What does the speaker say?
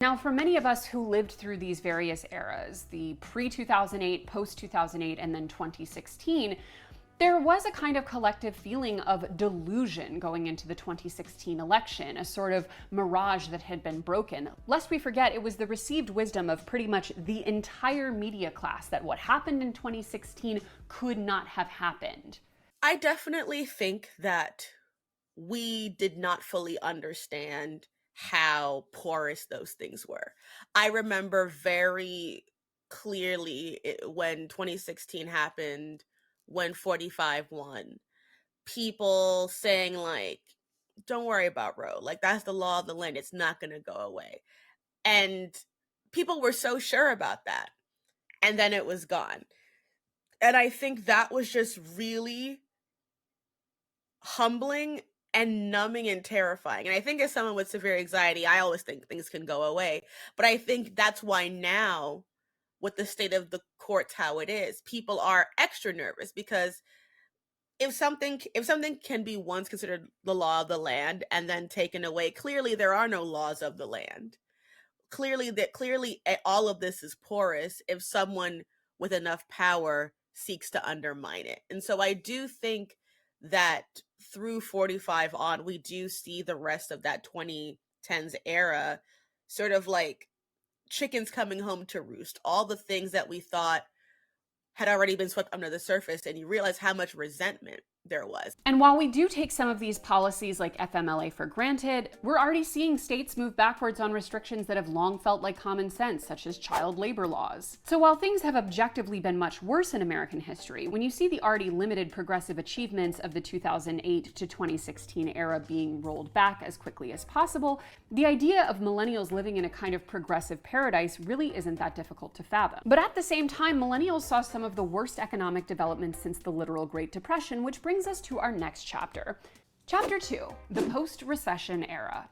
Now, for many of us who lived through these various eras, the pre-2008, post-2008, and then 2016, there was a kind of collective feeling of delusion going into the 2016 election, a sort of mirage that had been broken. Lest we forget, it was the received wisdom of pretty much the entire media class that what happened in 2016 could not have happened. I definitely think that we did not fully understand how porous those things were. I remember very clearly when 2016 happened, when 45 won, people saying like, don't worry about Roe. Like, that's the law of the land. It's not going to go away. And people were so sure about that. And then it was gone. And I think that was just really humbling and numbing and terrifying. And I think as someone with severe anxiety, I always think things can go away. But I think that's why now, with the state of the courts how it is, people are extra nervous, because if something can be once considered the law of the land and then taken away, clearly there are no laws of the land. Clearly all of this is porous if someone with enough power seeks to undermine it. And so I do think that through 45 on, we do see the rest of that 2010s era sort of like chickens coming home to roost. All the things that we thought had already been swept under the surface, and you realize how much resentment there was. And while we do take some of these policies like FMLA for granted, we're already seeing states move backwards on restrictions that have long felt like common sense, such as child labor laws. So while things have objectively been much worse in American history, when you see the already limited progressive achievements of the 2008 to 2016 era being rolled back as quickly as possible, the idea of millennials living in a kind of progressive paradise really isn't that difficult to fathom. But at the same time, millennials saw some of the worst economic developments since the literal Great Depression, which brings us to our next chapter. Chapter 2, the post-recession era.